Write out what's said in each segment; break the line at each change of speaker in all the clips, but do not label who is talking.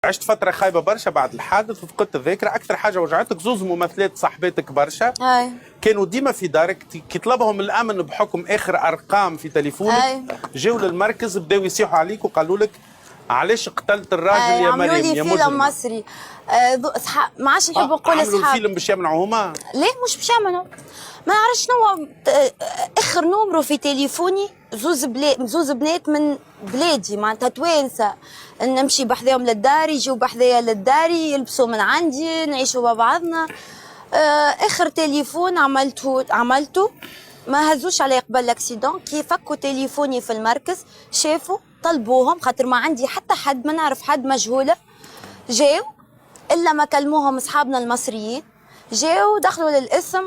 عشت فترة خايبة برشا بعد الحادث وفقدت الذاكرة. أكثر حاجة وجعتك زوز ممثلات صاحباتك برشا
أي.
كانوا ديما في دارك كي طلبهم الأمن بحكم آخر أرقام في تليفونك جاوا للمركز بداوا يصيحوا عليك وقالوا لك علاش قتلت الراجل يا مريم يا
مجرم. عملوا لي فيلم مصري ما عادش نحب نقول
عملوا
اصحاب.
الفيلم باش يمنعوا هما؟
ليه مش باش يعملوا؟ ما نعرفش شنو اخر نمرو في تليفوني زوز بنات من بلادي معناتها توانسه، نمشي بحذاهم للدار يجيو بحذايا للداري يلبسوا من عندي نعيشوا مع بعضنا. اخر تليفون عملته ما هزوش علي قبل الاكسيدون، كي فكوا تليفوني في المركز شافوا طلبوهم خاطر ما عندي حتى حد، ما نعرف حد مجهوله، جاو الا ما كلموهم اصحابنا المصريين، جاو دخلوا للاسم،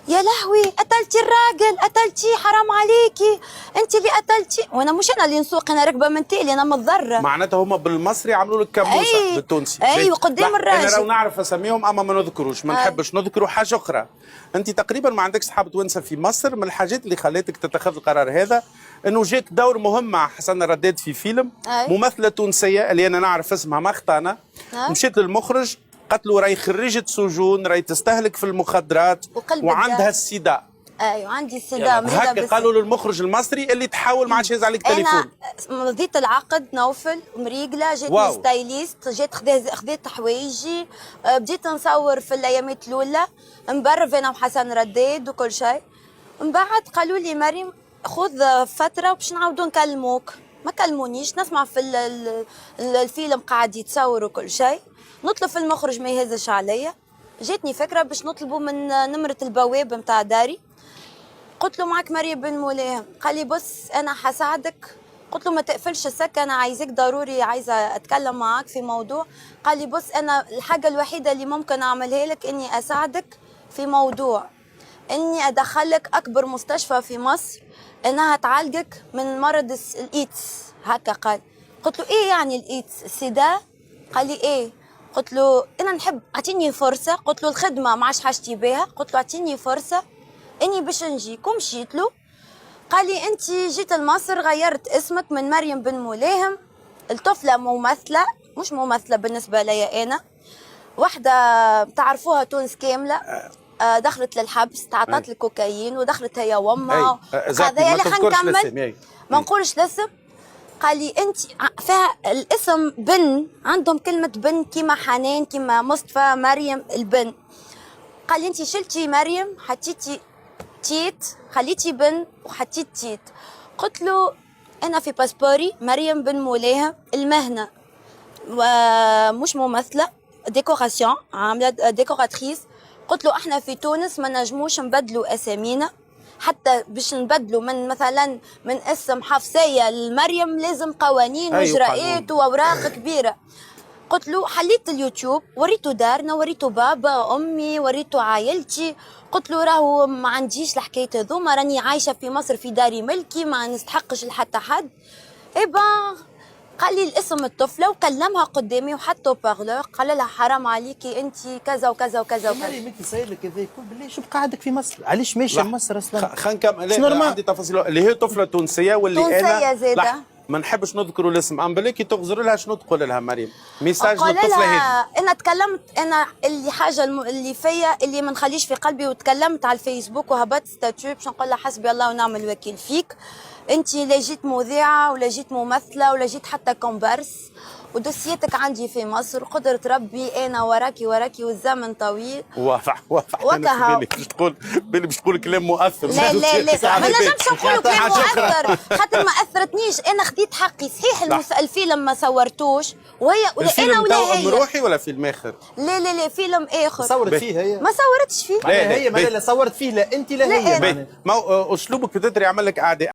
يا لهوي قتلتي الراجل، قتلتي، حرام عليكي انت اللي قتلتي، وانا مش انا اللي نسوق، انا راكبه من تالي، انا متضرره.
معناتها هما بالمصري عملوا لك كابوسه بالتونسي.
ايوه قدام الراجل.
انا راهو نعرف اسميهم اما ما نذكروش، ما نحبش نذكروا. حاجه اخرى، انت تقريبا ما عندكش صحاب توانسه في مصر. من الحاجات اللي خلاتك تتخذ القرار هذا انه جاك دور مهم مع حسن رداد في فيلم. ممثله تونسيه اللي انا نعرف اسمها مختانه مشيت للمخرج قالت له راهي خريجة سجون، راهي تستهلك في المخدرات وعندها السيدا.
ايوه عندي السيدا.
هكا قالوا للمخرج المصري اللي تحاول ما عادش يهز عليك تليفون.
انا مضيت العقد نوفل مريقله، جاتني ستايليست، جات خذيت حوايجي، بديت نصور في الايامات الاولى مبرف انا وحسن رداد وكل شيء. من بعد قالوا لي مريم خذ فتره باش نعاودوا نكلموك، ما كلمونيش، نسمع في الفيلم قاعد يتصور وكل شيء، نطلب في المخرج ما يهزش عليا. جاتني فكره باش نطلبوا من نمره البواب نتاع داري، قلت له معك مريم بن ملاهم، قال لي بص انا حساعدك، قلت له ما تقفلش السكه انا عايزك ضروري، عايزه اتكلم معك في موضوع. قال لي بص انا الحاجه الوحيده اللي ممكن اعملها لك اني اساعدك في موضوع، اني ادخلك اكبر مستشفى في مصر انها تعالجك من مرض الايدز. هكا قال. قلت له ايه يعني الايدز؟ السيدا؟ قال لي ايه. قلت له انا نحب اعطيني فرصه، قلت له الخدمه ما عادش حاجتي بها، قلت له اعطيني فرصه اني باش نجيك. ومشيت له، قال لي انت جيت لمصر غيرت اسمك من مريم بن ملاهم، الطفله ممثله، مش ممثله بالنسبه لي انا، واحده تعرفوها تونس كامله، دخلت للحبس، تعاطت الكوكايين ودخلت هي وامها. هذا يلي حنكمل ما نقولش الاسم. قال لي انت فيها الاسم بن، عندهم كلمه بن كيما حنان كيما مصطفى مريم البن. قال لي انت شلتي مريم حطيتي تيت، خليتي بن وحطيت تيت. قلت له انا في باسبوري مريم بن ملاهم، المهنه ومش ممثله، ديكوراسيون، عامله ديكوراتريس. قلت له احنا في تونس ما نجموش نبدلوا اسامينا، حتى باش نبدلوا من مثلا من اسم حفصيه لمريم لازم قوانين واجراءات واوراق كبيره. قلت له حليت اليوتيوب، وريته دارنا، وريته بابا امي، وريته عائلتي، قلت له راهو ما عنديش الحكايه هذوما، راني عايشه في مصر في داري ملكي، ما نستحقش لحتى حد. ايبا قال لي الاسم الطفله وكلمها قدامي وحطوا بارلور، قال لها حرام عليكي انت كذا وكذا وكذا وكذا.
مريم انت صاير لك هذا الكل بالله، شو قاعدك في مصر؟ علاش ماشيه لمصر اصلا؟
خلينا نكمل. عندي تفاصيل اللي هي طفله تونسيه واللي
تونسية زاده
ما نحبش نذكروا الاسم، ام بلاكي تغزر لها شنو تقول لها مريم؟ ميساج
للطفله
هذه.
انا تكلمت، انا اللي حاجه اللي فيا اللي ما نخليش في قلبي، وتكلمت على الفيسبوك وهبطت ستاتيو باش نقول لها حسبي الله ونعم الوكيل فيك، انت لا جيت مذيعه ولا جيت ممثله ولا جيت حتى كومبارس، ودوسيتك عندي في مصر، قدرة ربي انا وراكي والزمن طويل.
واضح
وكها
بالي باش تقول كلام مؤثر.
لا ما نجمش نقول كلام مؤثر خاطر ما اثرتنيش، انا خديت حقي صحيح. الفيلم ما صورتوش وهي ولا انا ولا هي. الفيلم
روحي ولا فيلم اخر؟
لا فيلم اخر.
صورت فيه هي؟
ما صورتش فيه.
لا هي ما صورت فيه، لا انت لا هي.
ما اسلوبك في تدري يعمل لك اعداء.